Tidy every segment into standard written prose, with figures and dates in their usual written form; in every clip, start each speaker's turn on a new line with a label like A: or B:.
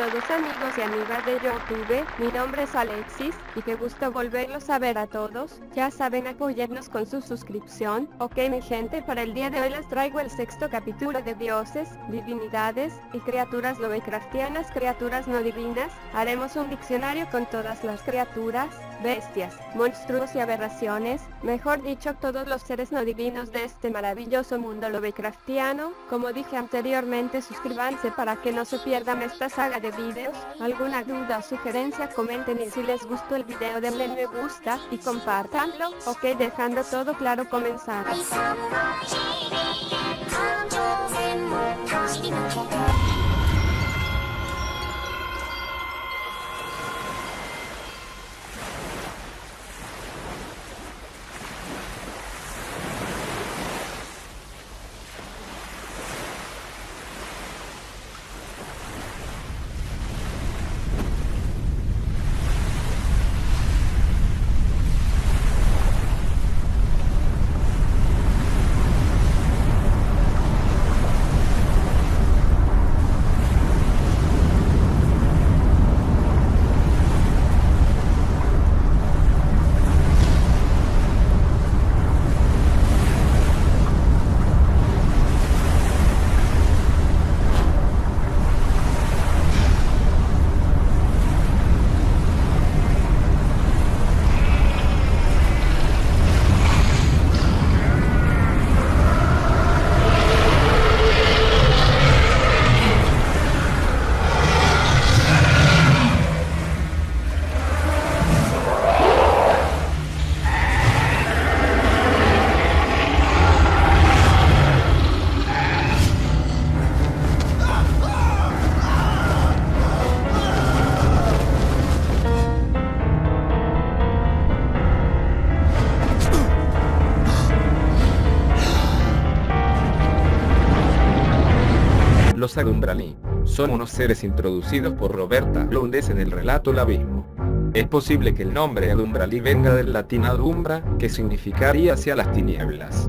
A: todos amigos y amigas de YouTube, mi nombre es Alexis, y qué gusto volverlos a ver a todos. Ya saben apoyarnos con su suscripción. Ok mi gente, para el día de hoy les traigo el sexto capítulo de dioses, divinidades y criaturas lovecraftianas, criaturas no divinas. Haremos un diccionario con todas las criaturas, bestias, monstruos y aberraciones, mejor dicho todos los seres no divinos de este maravilloso mundo lovecraftiano. Como dije anteriormente, suscríbanse para que no se pierdan esta saga de videos. Alguna duda o sugerencia comenten, y si les gustó el video denle me gusta y compártanlo. Ok, dejando todo claro, comenzamos.
B: Los Adumbrali son unos seres introducidos por Roberta Lowndes en el relato El Abismo. Es posible que el nombre Adumbrali venga del latín adumbra, que significaría hacia las tinieblas.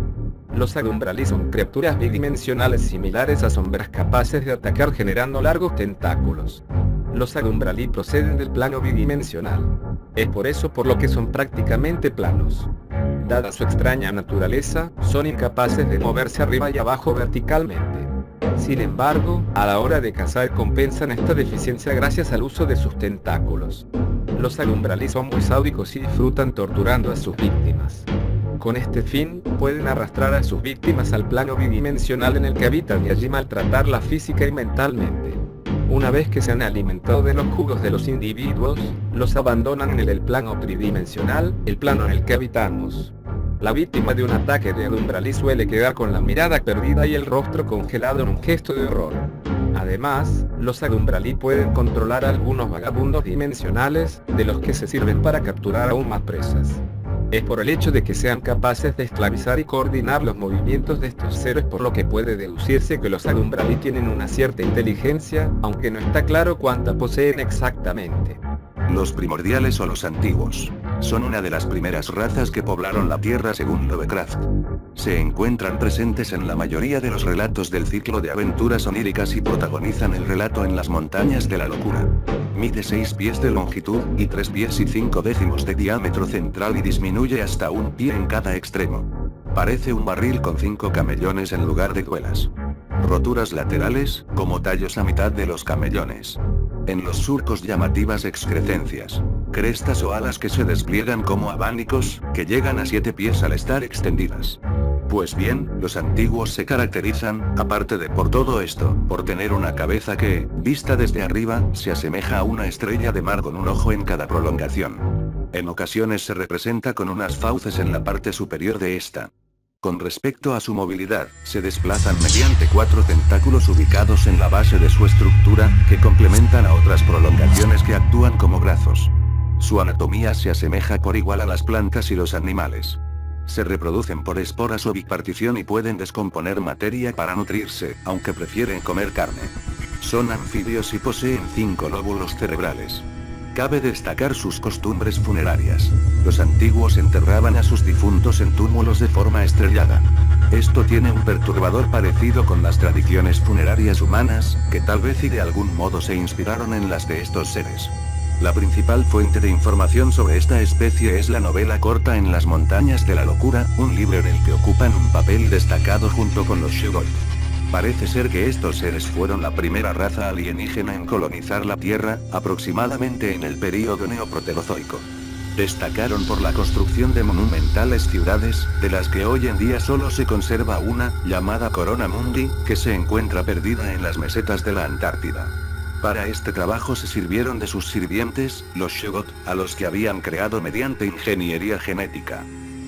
B: Los Adumbrali son criaturas bidimensionales similares a sombras capaces de atacar generando largos tentáculos. Los Adumbrali proceden del plano bidimensional. Es por eso por lo que son prácticamente planos. Dada su extraña naturaleza, son incapaces de moverse arriba y abajo verticalmente. Sin embargo, a la hora de cazar compensan esta deficiencia gracias al uso de sus tentáculos. Los Adumbrali son muy sádicos y disfrutan torturando a sus víctimas. Con este fin, pueden arrastrar a sus víctimas al plano bidimensional en el que habitan y allí maltratarlas física y mentalmente. Una vez que se han alimentado de los jugos de los individuos, los abandonan en el plano tridimensional, el plano en el que habitamos. La víctima de un ataque de Adumbrali suele quedar con la mirada perdida y el rostro congelado en un gesto de horror. Además, los Adumbrali pueden controlar a algunos vagabundos dimensionales, de los que se sirven para capturar aún más presas. Es por el hecho de que sean capaces de esclavizar y coordinar los movimientos de estos seres por lo que puede deducirse que los Adumbrali tienen una cierta inteligencia, aunque no está claro cuánta poseen exactamente.
C: Los primordiales o los antiguos son una de las primeras razas que poblaron la Tierra según Lovecraft. Se encuentran presentes en la mayoría de los relatos del ciclo de aventuras oníricas y protagonizan el relato en las montañas de la locura. Mide 6 pies de longitud, y 3 pies y 5 décimos de diámetro central y disminuye hasta 1 pie en cada extremo. Parece un barril con 5 camellones en lugar de duelas. Roturas laterales, como tallos a mitad de los camellones. En los surcos llamativas excrescencias. Crestas o alas que se despliegan como abanicos, que llegan a 7 pies al estar extendidas. Pues bien, los antiguos se caracterizan, aparte de por todo esto, por tener una cabeza que, vista desde arriba, se asemeja a una estrella de mar con un ojo en cada prolongación. En ocasiones se representa con unas fauces en la parte superior de esta. Con respecto a su movilidad, se desplazan mediante 4 tentáculos ubicados en la base de su estructura, que complementan a otras prolongaciones que actúan como brazos. Su anatomía se asemeja por igual a las plantas y los animales. Se reproducen por esporas o bipartición y pueden descomponer materia para nutrirse, aunque prefieren comer carne. Son anfibios y poseen 5 lóbulos cerebrales. Cabe destacar sus costumbres funerarias. Los antiguos enterraban a sus difuntos en túmulos de forma estrellada. Esto tiene un perturbador parecido con las tradiciones funerarias humanas, que tal vez y de algún modo se inspiraron en las de estos seres. La principal fuente de información sobre esta especie es la novela corta En las montañas de la locura, un libro en el que ocupan un papel destacado junto con los Shoggoth. Parece ser que estos seres fueron la primera raza alienígena en colonizar la Tierra, aproximadamente en el período neoproterozoico. Destacaron por la construcción de monumentales ciudades, de las que hoy en día solo se conserva una, llamada Corona Mundi, que se encuentra perdida en las mesetas de la Antártida. Para este trabajo se sirvieron de sus sirvientes, los Shoggoth, a los que habían creado mediante ingeniería genética.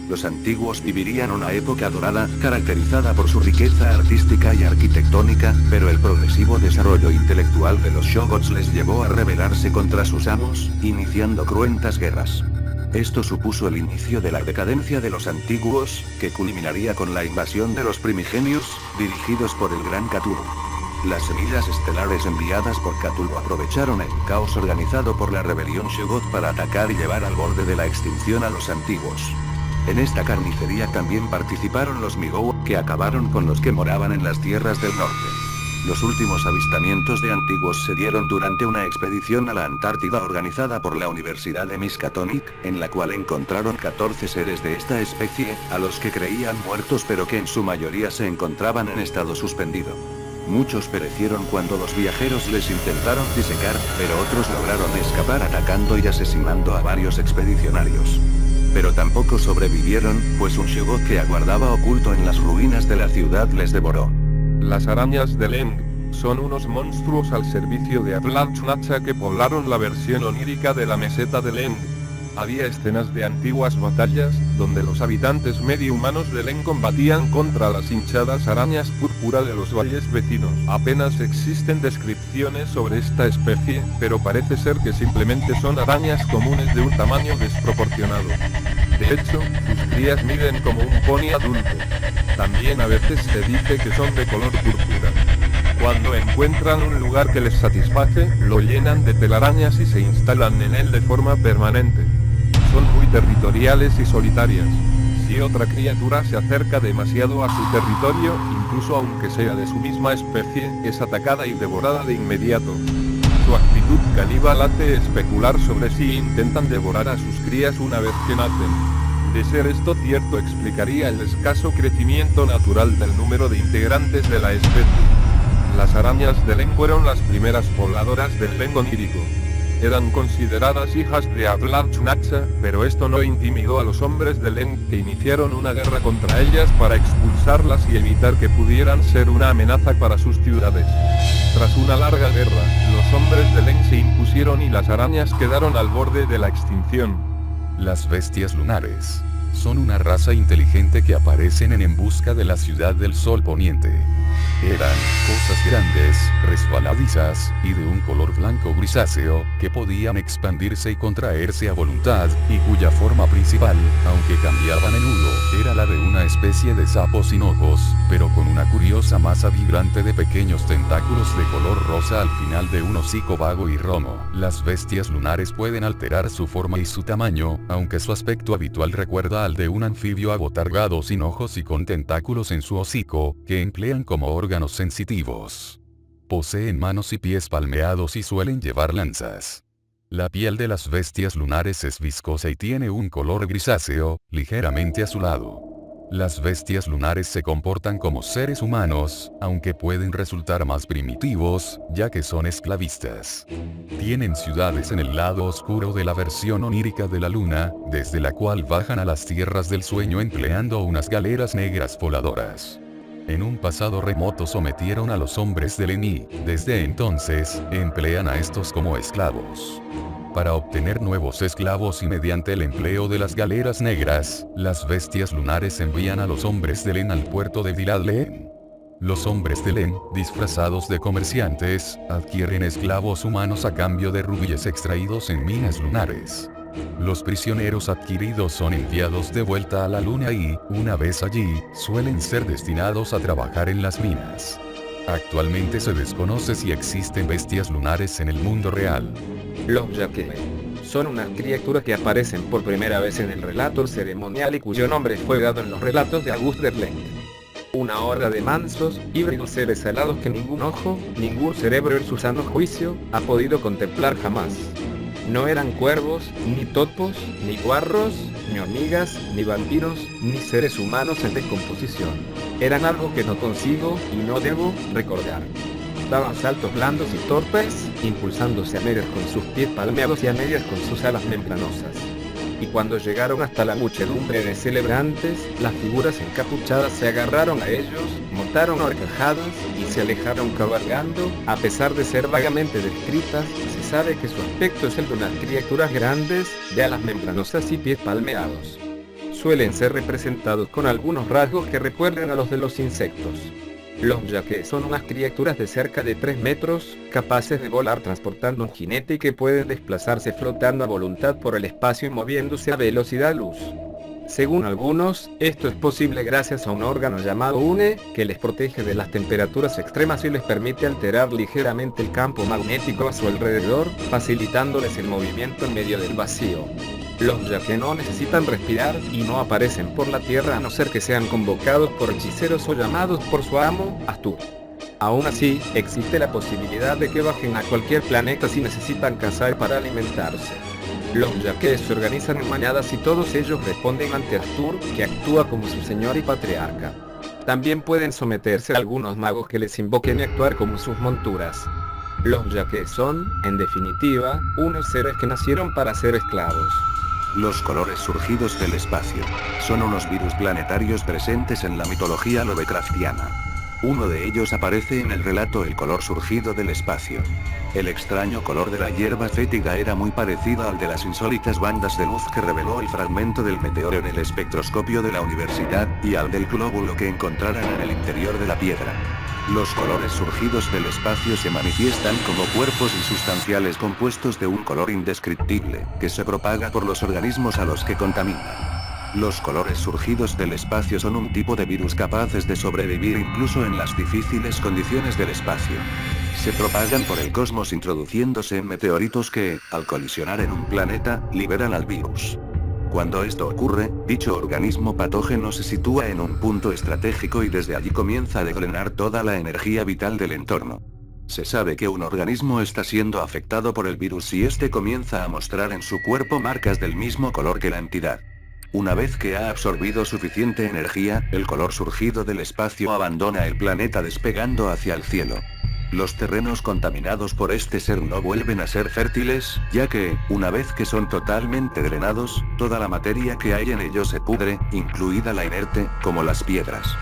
C: Los antiguos vivirían una época dorada, caracterizada por su riqueza artística y arquitectónica, pero el progresivo desarrollo intelectual de los Shoggoths les llevó a rebelarse contra sus amos, iniciando cruentas guerras. Esto supuso el inicio de la decadencia de los antiguos, que culminaría con la invasión de los primigenios, dirigidos por el Gran Cthulhu. Las semillas estelares enviadas por Cthulhu aprovecharon el caos organizado por la rebelión Shoggoth para atacar y llevar al borde de la extinción a los antiguos. En esta carnicería también participaron los Migou, que acabaron con los que moraban en las tierras del norte. Los últimos avistamientos de antiguos se dieron durante una expedición a la Antártida organizada por la Universidad de Miskatonic, en la cual encontraron 14 seres de esta especie, a los que creían muertos pero que en su mayoría se encontraban en estado suspendido. Muchos perecieron cuando los viajeros les intentaron disecar, pero otros lograron escapar atacando y asesinando a varios expedicionarios. Pero tampoco sobrevivieron, pues un Shoggoth que aguardaba oculto en las ruinas de la ciudad les devoró.
D: Las arañas de Leng son unos monstruos al servicio de Atlatl-Nacha que poblaron la versión onírica de la meseta de Leng. Había escenas de antiguas batallas, donde los habitantes medio humanos de Leng combatían contra las hinchadas arañas púrpura de los valles vecinos. Apenas existen descripciones sobre esta especie, pero parece ser que simplemente son arañas comunes de un tamaño desproporcionado. De hecho, sus crías miden como un pony adulto. También a veces se dice que son de color púrpura. Cuando encuentran un lugar que les satisface, lo llenan de telarañas y se instalan en él de forma permanente. Son muy territoriales y solitarias. Si otra criatura se acerca demasiado a su territorio, incluso aunque sea de su misma especie, es atacada y devorada de inmediato. Su actitud caníbal hace especular sobre si intentan devorar a sus crías una vez que nacen. De ser esto cierto, explicaría el escaso crecimiento natural del número de integrantes de la especie. Las arañas de Leng fueron las primeras pobladoras del Leng onírico. Eran consideradas hijas de Atlatl-Nacha, pero esto no intimidó a los hombres de Leng, que iniciaron una guerra contra ellas para expulsarlas y evitar que pudieran ser una amenaza para sus ciudades. Tras una larga guerra, los hombres de Leng se impusieron y las arañas quedaron al borde de la extinción.
E: Las bestias lunares son una raza inteligente que aparecen en busca de la ciudad del sol poniente. Eran cosas grandes, resbaladizas, y de un color blanco grisáceo, que podían expandirse y contraerse a voluntad, y cuya forma principal, aunque cambiaba a menudo, era la de una especie de sapo sin ojos, pero con una curiosa masa vibrante de pequeños tentáculos de color rosa al final de un hocico vago y romo. Las bestias lunares pueden alterar su forma y su tamaño, aunque su aspecto habitual recuerda al de un anfibio abotargado sin ojos y con tentáculos en su hocico, que emplean como órganos sensitivos. Poseen manos y pies palmeados y suelen llevar lanzas. La piel de las bestias lunares es viscosa y tiene un color grisáceo, ligeramente azulado. Las bestias lunares se comportan como seres humanos, aunque pueden resultar más primitivos, ya que son esclavistas. Tienen ciudades en el lado oscuro de la versión onírica de la luna, desde la cual bajan a las tierras del sueño empleando unas galeras negras voladoras. En un pasado remoto sometieron a los hombres de Leng y, desde entonces, emplean a estos como esclavos. Para obtener nuevos esclavos y mediante el empleo de las galeras negras, las bestias lunares envían a los hombres de Leng al puerto de Vilad-Leng. Los hombres de Leng, disfrazados de comerciantes, adquieren esclavos humanos a cambio de rubíes extraídos en minas lunares. Los prisioneros adquiridos son enviados de vuelta a la luna y, una vez allí, suelen ser destinados a trabajar en las minas. Actualmente se desconoce si existen bestias lunares en el mundo real.
B: Los Yaque son unas criaturas que aparecen por primera vez en el relato ceremonial y cuyo nombre fue dado en los relatos de August Derleth. Una horda de mansos, híbridos seres alados que ningún ojo, ningún cerebro en su sano juicio, ha podido contemplar jamás. No eran cuervos, ni topos, ni guarros, ni hormigas, ni vampiros, ni seres humanos en descomposición. Eran algo que no consigo, y no debo, recordar. Daban saltos blandos y torpes, impulsándose a medias con sus pies palmeados y a medias con sus alas membranosas. Y cuando llegaron hasta la muchedumbre de celebrantes, las figuras encapuchadas se agarraron a ellos, montaron horcajadas, y se alejaron cabalgando. A pesar de ser vagamente descritas, se sabe que su aspecto es el de unas criaturas grandes, de alas membranosas y pies palmeados. Suelen ser representados con algunos rasgos que recuerdan a los de los insectos. Los yaqués son unas criaturas de cerca de 3 metros, capaces de volar transportando un jinete y que pueden desplazarse flotando a voluntad por el espacio y moviéndose a velocidad luz. Según algunos, esto es posible gracias a un órgano llamado UNE, que les protege de las temperaturas extremas y les permite alterar ligeramente el campo magnético a su alrededor, facilitándoles el movimiento en medio del vacío. Los yaqués no necesitan respirar, y no aparecen por la tierra a no ser que sean convocados por hechiceros o llamados por su amo, Astur. Aún así, existe la posibilidad de que bajen a cualquier planeta si necesitan cazar para alimentarse. Los yaqués se organizan en manadas y todos ellos responden ante Astur, que actúa como su señor y patriarca. También pueden someterse a algunos magos que les invoquen y actuar como sus monturas. Los yaqués son, en definitiva, unos seres que nacieron para ser esclavos.
C: Los colores surgidos del espacio. Son unos virus planetarios presentes en la mitología lovecraftiana. Uno de ellos aparece en el relato El color surgido del espacio. El extraño color de la hierba fétida era muy parecido al de las insólitas bandas de luz que reveló el fragmento del meteoro en el espectroscopio de la universidad, y al del glóbulo que encontraran en el interior de la piedra. Los colores surgidos del espacio se manifiestan como cuerpos insustanciales compuestos de un color indescriptible, que se propaga por los organismos a los que contamina. Los colores surgidos del espacio son un tipo de virus capaces de sobrevivir incluso en las difíciles condiciones del espacio. Se propagan por el cosmos introduciéndose en meteoritos que, al colisionar en un planeta, liberan al virus. Cuando esto ocurre, dicho organismo patógeno se sitúa en un punto estratégico y desde allí comienza a drenar toda la energía vital del entorno. Se sabe que un organismo está siendo afectado por el virus si este comienza a mostrar en su cuerpo marcas del mismo color que la entidad. Una vez que ha absorbido suficiente energía, el color surgido del espacio abandona el planeta despegando hacia el cielo. Los terrenos contaminados por este ser no vuelven a ser fértiles, ya que, una vez que son totalmente drenados, toda la materia que hay en ellos se pudre, incluida la inerte, como las piedras.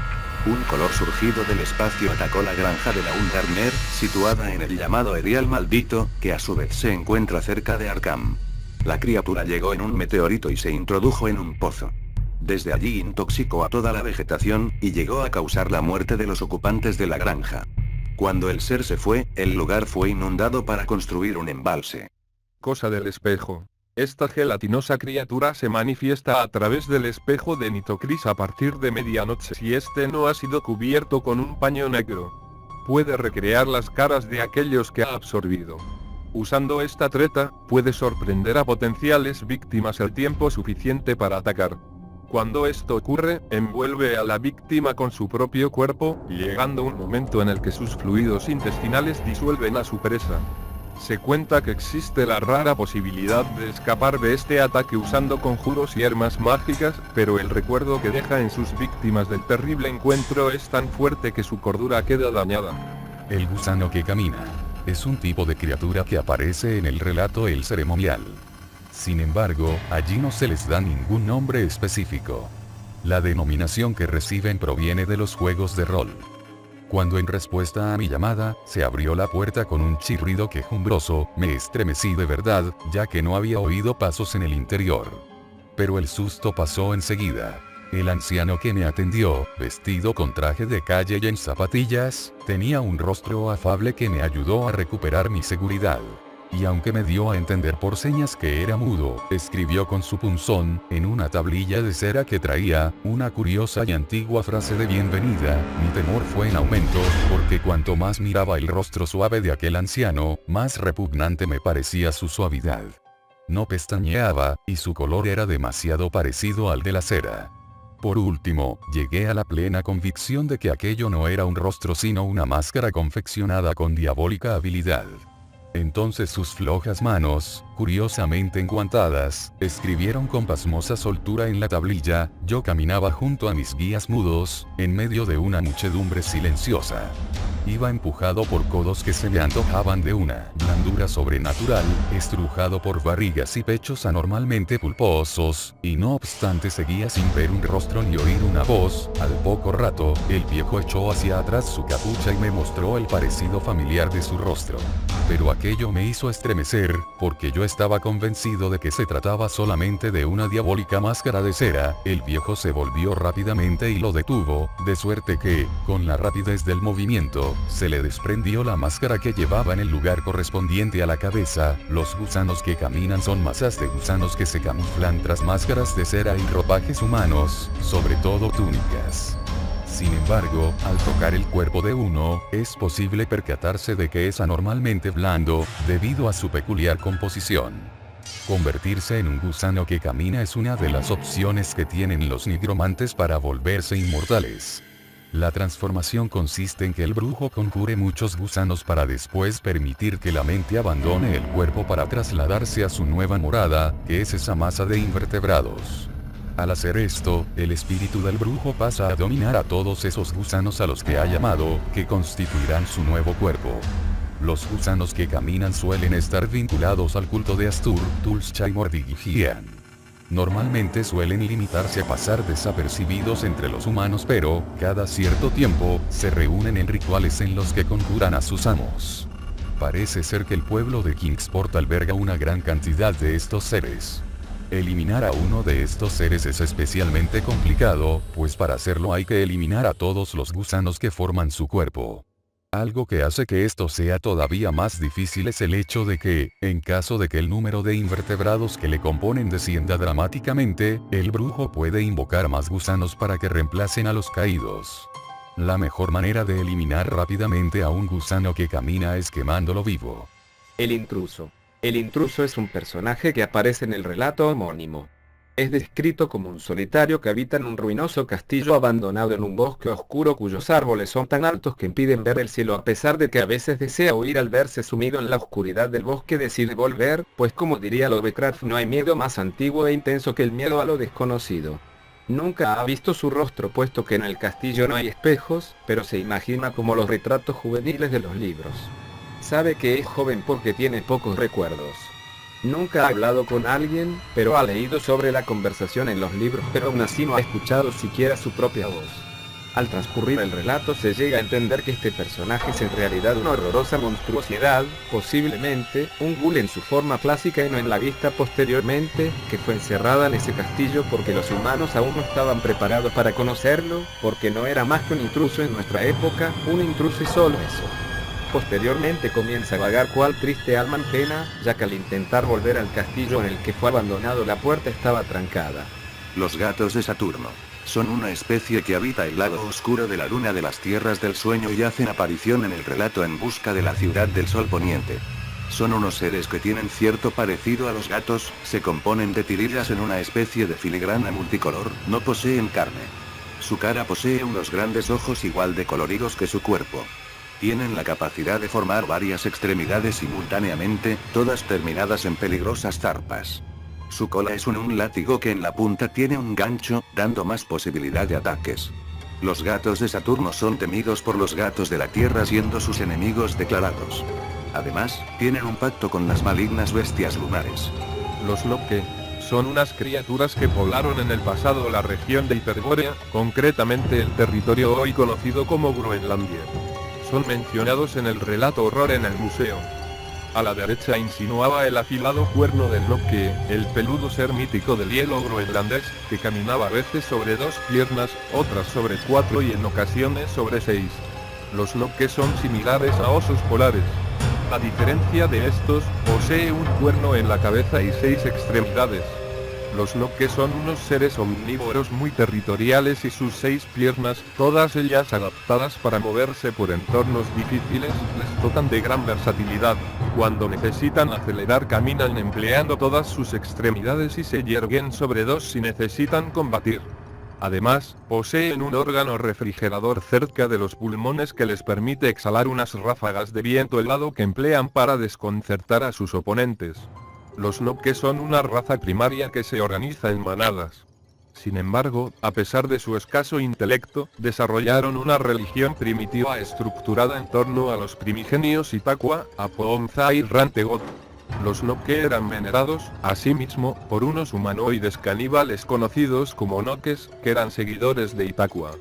C: Un color surgido del espacio atacó la granja de la Undarner, situada en el llamado Erial Maldito, que a su vez se encuentra cerca de Arkham. La criatura llegó en un meteorito y se introdujo en un pozo. Desde allí intoxicó a toda la vegetación, y llegó a causar la muerte de los ocupantes de la granja. Cuando el ser se fue, el lugar fue inundado para construir un embalse.
D: Cosa del espejo. Esta gelatinosa criatura se manifiesta a través del espejo de Nitocris a partir de medianoche si este no ha sido cubierto con un paño negro. Puede recrear las caras de aquellos que ha absorbido. Usando esta treta, puede sorprender a potenciales víctimas el tiempo suficiente para atacar. Cuando esto ocurre, envuelve a la víctima con su propio cuerpo, llegando un momento en el que sus fluidos intestinales disuelven a su presa. Se cuenta que existe la rara posibilidad de escapar de este ataque usando conjuros y armas mágicas, pero el recuerdo que deja en sus víctimas del terrible encuentro es tan fuerte que su cordura queda dañada.
E: El gusano que camina. Es un tipo de criatura que aparece en el relato El Ceremonial. Sin embargo, allí no se les da ningún nombre específico. La denominación que reciben proviene de los juegos de rol. Cuando en respuesta a mi llamada, se abrió la puerta con un chirrido quejumbroso, me estremecí de verdad, ya que no había oído pasos en el interior. Pero el susto pasó enseguida. El anciano que me atendió, vestido con traje de calle y en zapatillas, tenía un rostro afable que me ayudó a recuperar mi seguridad. Y aunque me dio a entender por señas que era mudo, escribió con su punzón, en una tablilla de cera que traía, una curiosa y antigua frase de bienvenida. Mi temor fue en aumento, porque cuanto más miraba el rostro suave de aquel anciano, más repugnante me parecía su suavidad. No pestañeaba, y su color era demasiado parecido al de la cera. Por último, llegué a la plena convicción de que aquello no era un rostro sino una máscara confeccionada con diabólica habilidad. Entonces sus flojas manos, curiosamente enguantadas, escribieron con pasmosa soltura en la tablilla. Yo caminaba junto a mis guías mudos, en medio de una muchedumbre silenciosa. Iba empujado por codos que se me antojaban de una blandura sobrenatural, estrujado por barrigas y pechos anormalmente pulposos, y no obstante seguía sin ver un rostro ni oír una voz. Al poco rato, el viejo echó hacia atrás su capucha y me mostró el parecido familiar de su rostro. Pero aquello me hizo estremecer, porque yo estaba convencido de que se trataba solamente de una diabólica máscara de cera. El viejo se volvió rápidamente y lo detuvo, de suerte que, con la rapidez del movimiento, se le desprendió la máscara que llevaba en el lugar correspondiente a la cabeza. Los gusanos que caminan son masas de gusanos que se camuflan tras máscaras de cera y ropajes humanos, sobre todo túnicas. Sin embargo, al tocar el cuerpo de uno, es posible percatarse de que es anormalmente blando, debido a su peculiar composición. Convertirse en un gusano que camina es una de las opciones que tienen los nigromantes para volverse inmortales. La transformación consiste en que el brujo conjure muchos gusanos para después permitir que la mente abandone el cuerpo para trasladarse a su nueva morada, que es esa masa de invertebrados. Al hacer esto, el espíritu del brujo pasa a dominar a todos esos gusanos a los que ha llamado, que constituirán su nuevo cuerpo. Los gusanos que caminan suelen estar vinculados al culto de Astur, Tulscha y Mordigian. Normalmente suelen limitarse a pasar desapercibidos entre los humanos, pero, cada cierto tiempo, se reúnen en rituales en los que conjuran a sus amos. Parece ser que el pueblo de Kingsport alberga una gran cantidad de estos seres. Eliminar a uno de estos seres es especialmente complicado, pues para hacerlo hay que eliminar a todos los gusanos que forman su cuerpo. Algo que hace que esto sea todavía más difícil es el hecho de que, en caso de que el número de invertebrados que le componen descienda dramáticamente, el brujo puede invocar más gusanos para que reemplacen a los caídos. La mejor manera de eliminar rápidamente a un gusano que camina es quemándolo vivo.
B: El intruso. El intruso es un personaje que aparece en el relato homónimo. Es descrito como un solitario que habita en un ruinoso castillo abandonado en un bosque oscuro cuyos árboles son tan altos que impiden ver el cielo, a pesar de que a veces desea huir. Al verse sumido en la oscuridad del bosque decide volver, pues como diría Lovecraft, no hay miedo más antiguo e intenso que el miedo a lo desconocido. Nunca ha visto su rostro puesto que en el castillo no hay espejos, pero se imagina como los retratos juveniles de los libros. Sabe que es joven porque tiene pocos recuerdos. Nunca ha hablado con alguien, pero ha leído sobre la conversación en los libros, pero aún así no ha escuchado siquiera su propia voz. Al transcurrir el relato se llega a entender que este personaje es en realidad una horrorosa monstruosidad, posiblemente un ghoul en su forma clásica y no en la vista posteriormente, que fue encerrada en ese castillo porque los humanos aún no estaban preparados para conocerlo, porque no era más que un intruso en nuestra época, un intruso y solo eso. Posteriormente comienza a vagar cual triste alma en pena, ya que al intentar volver al castillo en el que fue abandonado la puerta estaba trancada.
C: Los gatos de Saturno. Son una especie que habita el lado oscuro de la luna de las tierras del sueño y hacen aparición en el relato En busca de la ciudad del sol poniente. Son unos seres que tienen cierto parecido a los gatos, se componen de tirillas en una especie de filigrana multicolor, no poseen carne. Su cara posee unos grandes ojos igual de coloridos que su cuerpo. Tienen la capacidad de formar varias extremidades simultáneamente, todas terminadas en peligrosas zarpas. Su cola es un látigo que en la punta tiene un gancho, dando más posibilidad de ataques. Los gatos de Saturno son temidos por los gatos de la Tierra, siendo sus enemigos declarados. Además, tienen un pacto con las malignas bestias lunares.
D: Los Loke son unas criaturas que poblaron en el pasado la región de Hiperbórea, concretamente el territorio hoy conocido como Groenlandia. Son mencionados en el relato Horror en el museo. A la derecha insinuaba el afilado cuerno del Loke, el peludo ser mítico del hielo groenlandés, que caminaba a veces sobre 2 piernas, otras sobre 4 y en ocasiones sobre 6. Los Loke son similares a osos polares. A diferencia de estos, posee un cuerno en la cabeza y 6 extremidades. Los Loke son unos seres omnívoros muy territoriales y sus 6 piernas, todas ellas adaptadas para moverse por entornos difíciles, les dotan de gran versatilidad. Cuando necesitan acelerar caminan empleando todas sus extremidades y se yerguen sobre 2 si necesitan combatir. Además, poseen un órgano refrigerador cerca de los pulmones que les permite exhalar unas ráfagas de viento helado que emplean para desconcertar a sus oponentes. Los Nopques son una raza primaria que se organiza en manadas. Sin embargo, a pesar de su escaso intelecto, desarrollaron una religión primitiva estructurada en torno a los primigenios Itakua, Apoonza y Rantegot. Los Nopke eran venerados, asimismo, por unos humanoides caníbales conocidos como Nokes, que eran seguidores de Itakua.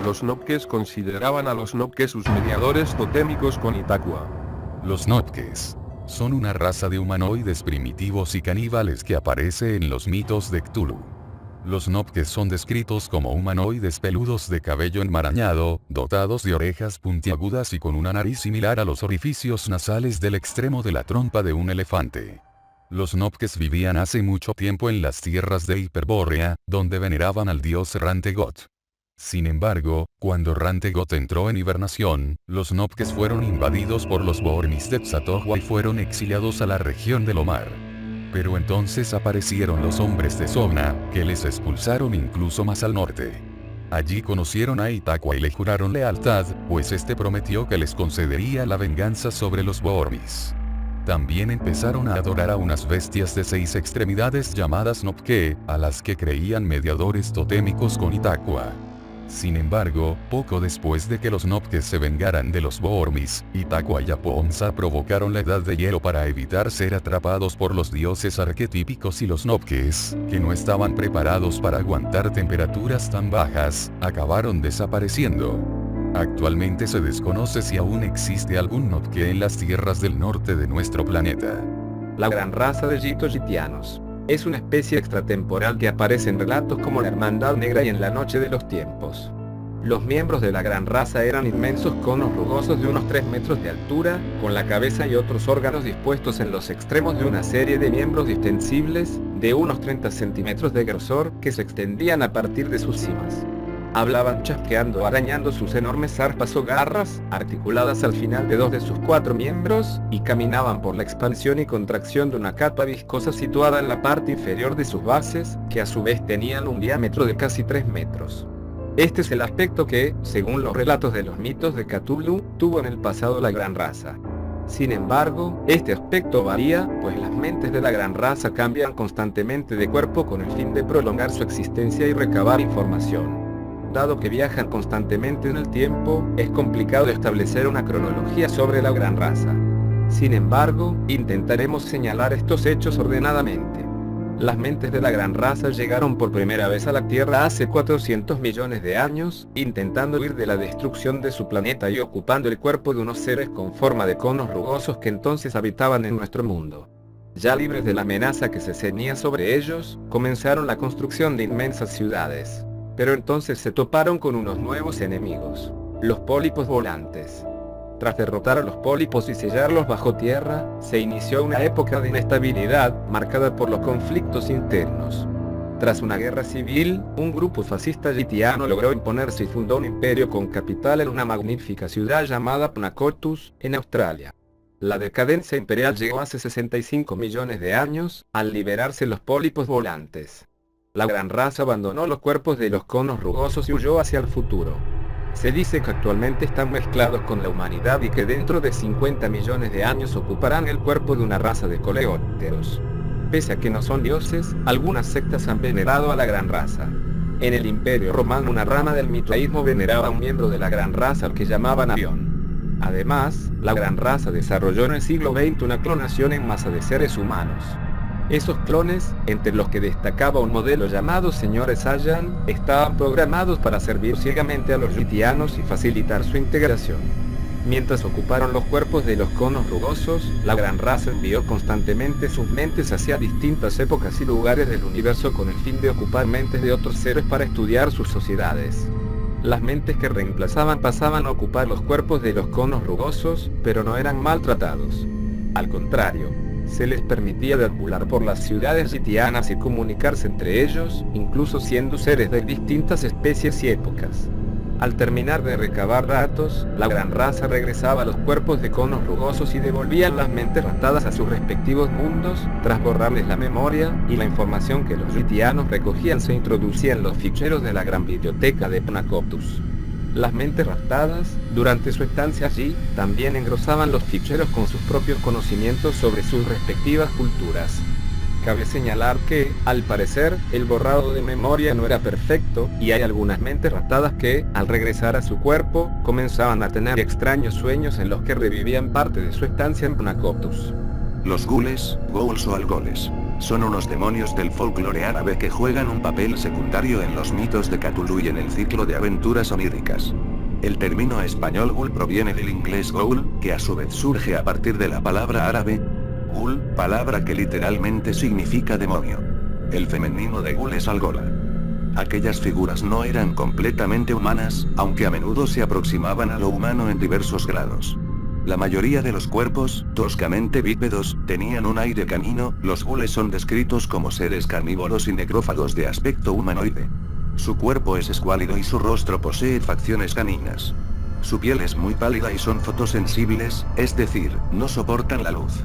D: Los Nopkes consideraban a los Nopke sus mediadores totémicos con Itakua.
E: Los Nopkes son una raza de humanoides primitivos y caníbales que aparece en los mitos de Cthulhu. Los Nopkes son descritos como humanoides peludos de cabello enmarañado, dotados de orejas puntiagudas y con una nariz similar a los orificios nasales del extremo de la trompa de un elefante. Los Nopkes vivían hace mucho tiempo en las tierras de Hiperbórea, donde veneraban al dios Rantegot. Sin embargo, cuando Rantegot entró en hibernación, los Nopkes fueron invadidos por los Boormis de Tzatohua y fueron exiliados a la región del Omar. Pero entonces aparecieron los hombres de Sovna, que les expulsaron incluso más al norte. Allí conocieron a Itakua y le juraron lealtad, pues este prometió que les concedería la venganza sobre los Boormis. También empezaron a adorar a unas bestias de 6 extremidades llamadas Nopke, a las que creían mediadores totémicos con Itakua. Sin embargo, poco después de que los Nopkes se vengaran de los Boormis, Itakua y Apoonza provocaron la Edad de Hielo para evitar ser atrapados por los dioses arquetípicos y los Nopkes, que no estaban preparados para aguantar temperaturas tan bajas, acabaron desapareciendo. Actualmente se desconoce si aún existe algún Nopke en las tierras del norte de nuestro planeta.
B: La gran raza de Gito-Gitianos es una especie extratemporal que aparece en relatos como la Hermandad Negra y en la Noche de los Tiempos. Los miembros de la gran raza eran inmensos conos rugosos de unos 3 metros de altura, con la cabeza y otros órganos dispuestos en los extremos de una serie de miembros distensibles, de unos 30 centímetros de grosor, que se extendían a partir de sus cimas. Hablaban chasqueando, arañando sus enormes zarpas o garras, articuladas al final de 2 de sus 4 miembros, y caminaban por la expansión y contracción de una capa viscosa situada en la parte inferior de sus bases, que a su vez tenían un diámetro de casi 3 metros. Este es el aspecto que, según los relatos de los mitos de Cthulhu, tuvo en el pasado la gran raza. Sin embargo, este aspecto varía, pues las mentes de la gran raza cambian constantemente de cuerpo con el fin de prolongar su existencia y recabar información. Dado que viajan constantemente en el tiempo, es complicado establecer una cronología sobre la gran raza. Sin embargo, intentaremos señalar estos hechos ordenadamente. Las mentes de la gran raza llegaron por primera vez a la Tierra hace 400 millones de años, intentando huir de la destrucción de su planeta y ocupando el cuerpo de unos seres con forma de conos rugosos que entonces habitaban en nuestro mundo. Ya libres de la amenaza que se cernía sobre ellos, comenzaron la construcción de inmensas ciudades. Pero entonces se toparon con unos nuevos enemigos, los pólipos volantes. Tras derrotar a los pólipos y sellarlos bajo tierra, se inició una época de inestabilidad, marcada por los conflictos internos. Tras una guerra civil, un grupo fascista gitiano logró imponerse y fundó un imperio con capital en una magnífica ciudad llamada Pnakotus, en Australia. La decadencia imperial llegó hace 65 millones de años, al liberarse los pólipos volantes. La gran raza abandonó los cuerpos de los conos rugosos y huyó hacia el futuro. Se dice que actualmente están mezclados con la humanidad y que dentro de 50 millones de años ocuparán el cuerpo de una raza de coleópteros. Pese a que no son dioses, algunas sectas han venerado a la gran raza. En el Imperio Romano una rama del mitraísmo veneraba a un miembro de la gran raza al que llamaban Avión. Además, la gran raza desarrolló en el siglo XX una clonación en masa de seres humanos. Esos clones, entre los que destacaba un modelo llamado Sr. Sayan, estaban programados para servir ciegamente a los gitianos y facilitar su integración. Mientras ocuparon los cuerpos de los conos rugosos, la gran raza envió constantemente sus mentes hacia distintas épocas y lugares del universo con el fin de ocupar mentes de otros seres para estudiar sus sociedades. Las mentes que reemplazaban pasaban a ocupar los cuerpos de los conos rugosos, pero no eran maltratados. Al contrario, se les permitía deambular por las ciudades gitianas y comunicarse entre ellos, incluso siendo seres de distintas especies y épocas. Al terminar de recabar datos, la gran raza regresaba a los cuerpos de conos rugosos y devolvían las mentes raptadas a sus respectivos mundos, tras borrarles la memoria, y la información que los ritianos recogían se introducía en los ficheros de la gran biblioteca de Pnacoptus. Las mentes raptadas, durante su estancia allí, también engrosaban los ficheros con sus propios conocimientos sobre sus respectivas culturas. Cabe señalar que, al parecer, el borrado de memoria no era perfecto, y hay algunas mentes raptadas que, al regresar a su cuerpo, comenzaban a tener extraños sueños en los que revivían parte de su estancia en Pnacoptus.
C: Los gules, ghouls o algoles, son unos demonios del folclore árabe que juegan un papel secundario en los mitos de Cthulhu y en el ciclo de aventuras oníricas. El término español ghoul proviene del inglés ghoul, que a su vez surge a partir de la palabra árabe ghoul, palabra que literalmente significa demonio. El femenino de ghoul es algola. Aquellas figuras no eran completamente humanas, aunque a menudo se aproximaban a lo humano en diversos grados. La mayoría de los cuerpos, toscamente bípedos, tenían un aire canino. Los ghouls son descritos como seres carnívoros y necrófagos de aspecto humanoide. Su cuerpo es escuálido y su rostro posee facciones caninas. Su piel es muy pálida y son fotosensibles, es decir, no soportan la luz.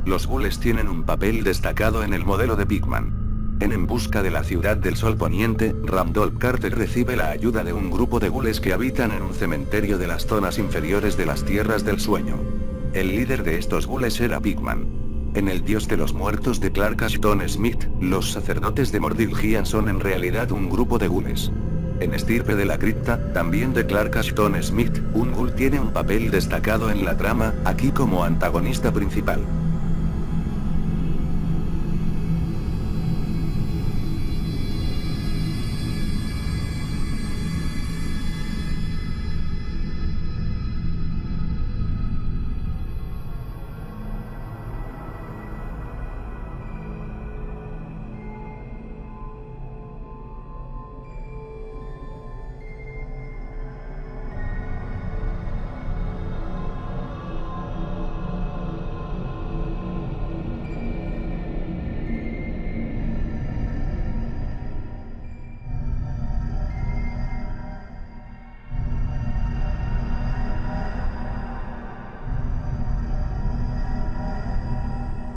C: Los ghouls tienen un papel destacado en el modelo de Pigman. En busca de la ciudad del Sol Poniente, Randolph Carter recibe la ayuda de un grupo de ghouls que habitan en un cementerio de las zonas inferiores de las Tierras del Sueño. El líder de estos ghouls era Pigman. En El Dios de los Muertos de Clark Ashton Smith, los sacerdotes de Mordilgian son en realidad un grupo de ghouls. En Estirpe de la Cripta, también de Clark Ashton Smith, un ghoul tiene un papel destacado en la trama, aquí como antagonista principal.